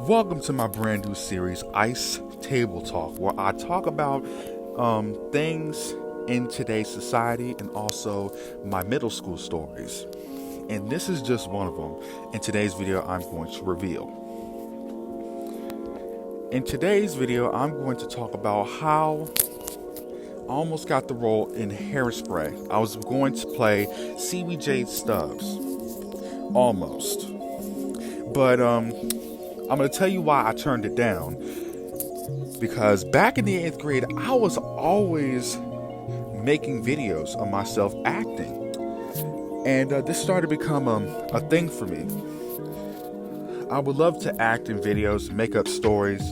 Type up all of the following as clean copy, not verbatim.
Welcome to my brand new series, Ice Table Talk, where I talk about things in today's society and also my middle school stories. And this is just one of them. In today's video, I'm going to reveal. In today's video, I'm going to talk about how I almost got the role in Hairspray. I was going to play CBJ Stubbs. Almost. But I'm going to tell you why I turned it down. Because back in the 8th grade, I was always making videos of myself acting. And this started to become a thing for me. I would love to act in videos, make up stories,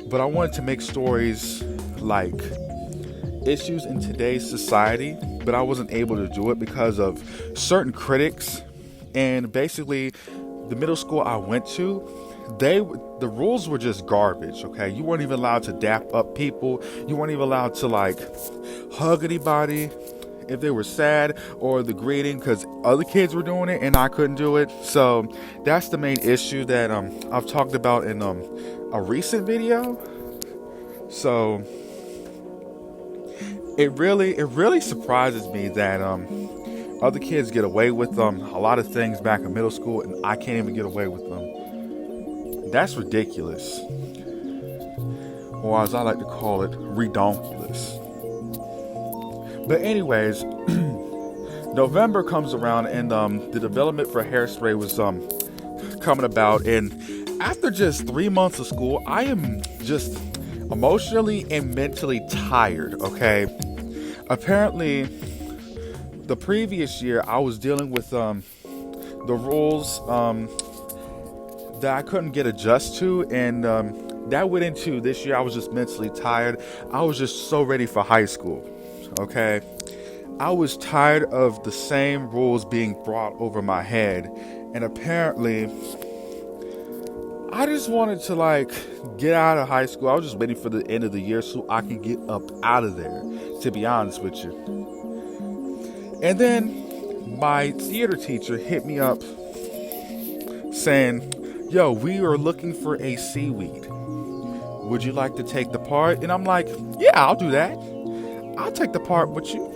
but I wanted to make stories like issues in today's society, but I wasn't able to do it because of certain critics. And basically, the middle school I went to, the rules were just garbage, okay? You weren't even allowed to dap up people. You weren't even allowed to hug anybody if they were sad, or the greeting, because other kids were doing it and I couldn't do it. So that's the main issue that I've talked about in a recent video. So it really surprises me that other kids get away with a lot of things back in middle school and I can't even get away with them. That's ridiculous, or as I like to call it, redonkulous. But anyways, November comes around and the development for Hairspray was coming about, and after just 3 months of school, I am just emotionally and mentally tired, okay? Apparently, the previous year, I was dealing with the rules that I couldn't get adjusted to, and that went into this year. I was just mentally tired. I was just so ready for high school. Okay, I was tired of the same rules being brought over my head, and apparently I just wanted to get out of high school. I was just waiting for the end of the year so I can get up out of there, to be honest with you. And then my theater teacher hit me up saying, "Yo, we are looking for a seaweed. Would you like to take the part?" And I'm like, "Yeah, I'll do that. I'll take the part with you."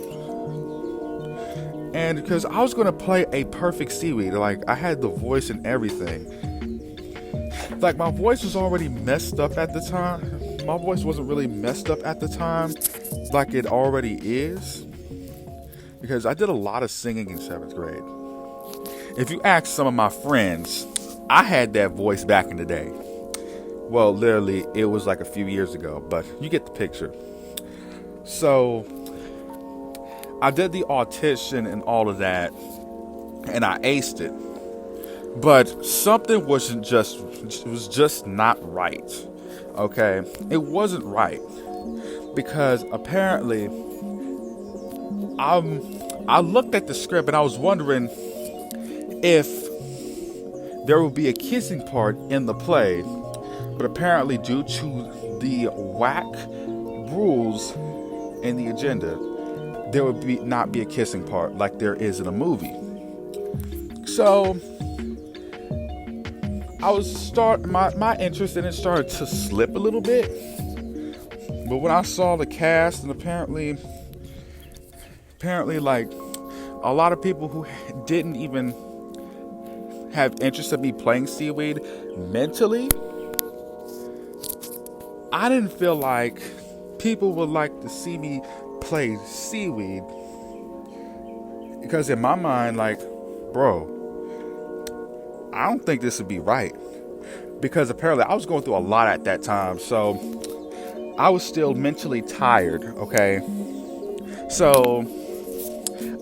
And because I was going to play a perfect seaweed, I had the voice and everything. My voice was already messed up at the time. My voice wasn't really messed up at the time like it already is, because I did a lot of singing in 7th grade. If you ask some of my friends, I had that voice back in the day. Well, literally, it was a few years ago, but you get the picture. So I did the audition and all of that, and I aced it. But something was just not right. Okay? It wasn't right. Because apparently I looked at the script and I was wondering if there would be a kissing part in the play, but apparently due to the whack rules in the agenda, there would not be a kissing part like there is in a movie. So my interest in it started to slip a little bit. But when I saw the cast, and apparently a lot of people who didn't even have interest in me playing seaweed mentally, I didn't feel like people would like to see me play seaweed, because in my mind, bro, I don't think this would be right, because apparently I was going through a lot at that time, so I was still mentally tired, okay? So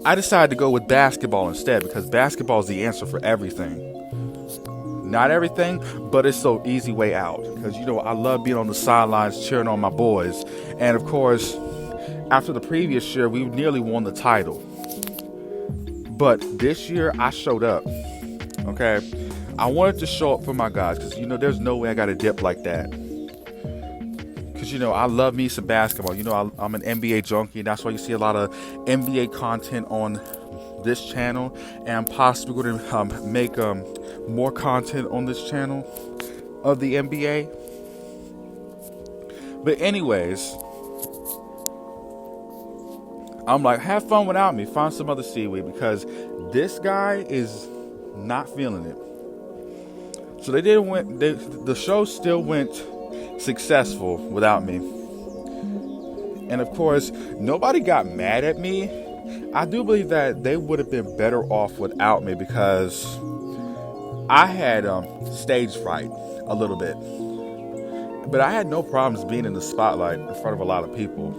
I decided to go with basketball instead, because basketball is the answer for everything. Not everything, but it's so easy way out, because I love being on the sidelines cheering on my boys. And of course, after the previous year, we nearly won the title. But this year, I showed up. Okay? I wanted to show up for my guys, because, there's no way I got to dip like that. Because, I love me some basketball. I'm an NBA junkie, and that's why you see a lot of NBA content on this channel. And I'm possibly going to make more content on this channel. of the NBA. But anyways, I'm like, have fun without me. Find some other seaweed, because this guy is not feeling it. So they didn't win. The show still went successful without me. And of course, nobody got mad at me. I do believe that they would have been better off without me, because I had stage fright a little bit. But I had no problems being in the spotlight in front of a lot of people.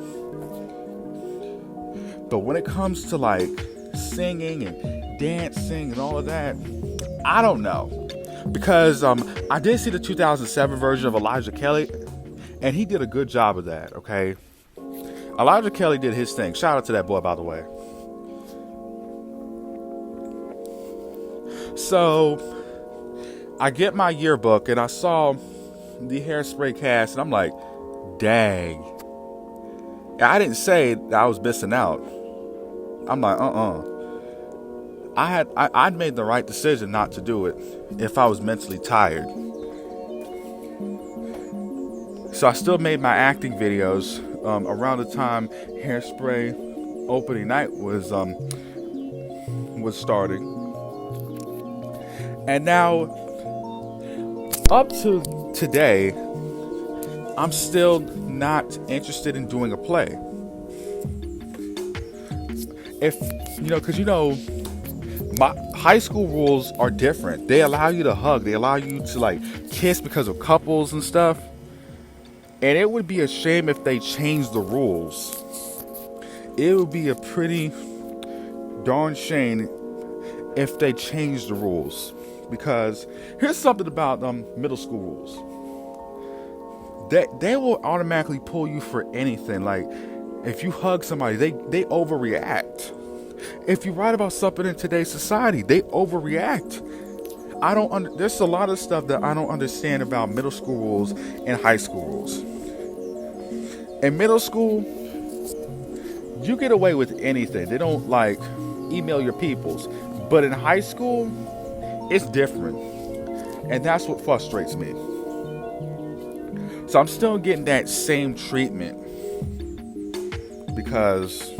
But when it comes to like singing and dancing and all of that, I don't know. Because I did see the 2007 version of Elijah Kelly, and he did a good job of that, okay? Elijah Kelly did his thing. Shout out to that boy, by the way. So I get my yearbook and I saw the Hairspray cast, and I'm like, dang. I didn't say that I was missing out. I'm like, I'd made the right decision not to do it if I was mentally tired. So I still made my acting videos around the time Hairspray opening night was starting. And now, up to today, I'm still not interested in doing a play. Because my high school rules are different. They allow you to hug. They allow you to like kiss because of couples and stuff. And it would be a shame if they changed the rules. It would be a pretty darn shame if they changed the rules. Because here's something about middle school rules. They will automatically pull you for anything. Like, if you hug somebody, they overreact. If you write about something in today's society, they overreact. There's a lot of stuff that I don't understand about middle school rules and high school rules. In middle school, you get away with anything. They don't like email your peoples. But in high school, it's different. And that's what frustrates me. So I'm still getting that same treatment, because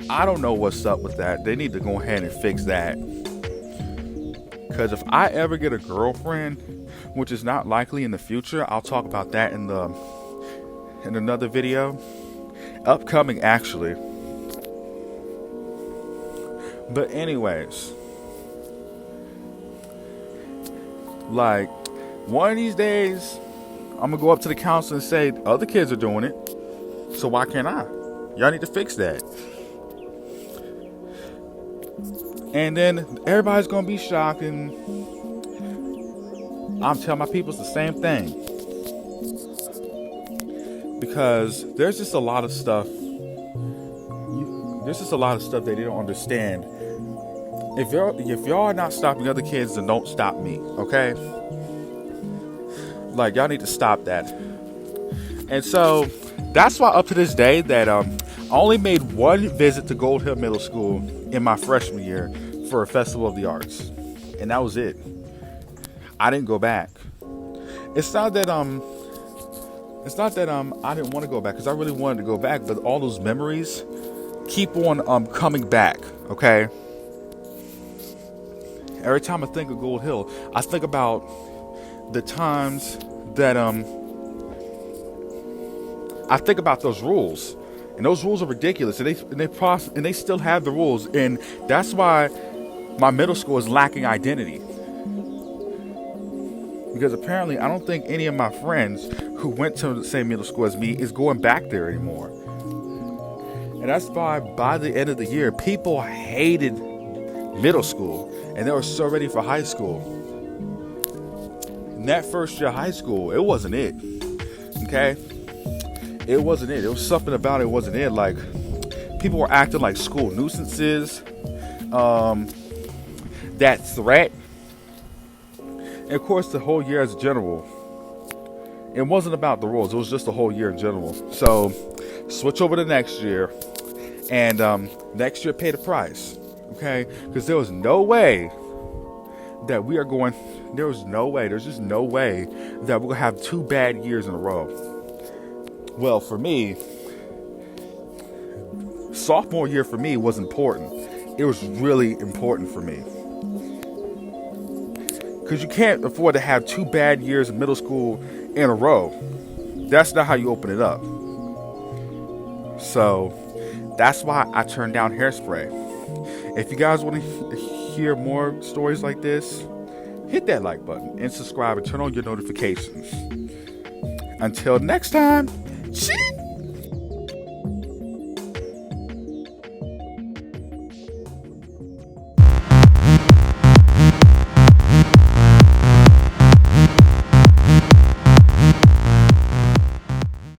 I don't know what's up with that. They need to go ahead and fix that. Because if I ever get a girlfriend, which is not likely in the future, I'll talk about that in another video. Upcoming, actually. But anyways, like, one of these days, I'm going to go up to the council and say, other kids are doing it, so why can't I? Y'all need to fix that. And then everybody's going to be shocked, and I'm telling my people it's the same thing. Because there's just a lot of stuff. There's just a lot of stuff that they don't understand. If y'all are not stopping other kids, then don't stop me, okay? Like, y'all need to stop that. And so that's why up to this day that I only made one visit to Gold Hill Middle School in my freshman year for a Festival of the Arts, and that was it. I didn't go back. It's not that I didn't want to go back, because I really wanted to go back, but all those memories keep on coming back. Okay. Every time I think of Gold Hill, I think about the times that I think about those rules, and those rules are ridiculous, and they still have the rules, and that's why my middle school is lacking identity. Because apparently, I don't think any of my friends who went to the same middle school as me is going back there anymore. And that's why by the end of the year, people hated middle school, and they were so ready for high school. And that first year of high school, it wasn't it. Okay? It wasn't it. There was something about it wasn't it. Like, people were acting like school nuisances. That threat. And of course, the whole year as a general. It wasn't about the rules. It was just the whole year in general. So, switch over to next year. And next year, pay the price. Okay? Because there was no way that there's just no way that we're going to have 2 bad years in a row. Well, for me, sophomore year for me was important. It was really important for me. Because you can't afford to have 2 bad years in middle school in a row. That's not how you open it up. So that's why I turned down Hairspray. If you guys want to hear more stories like this, hit that like button and subscribe and turn on your notifications. Until next time, cheers!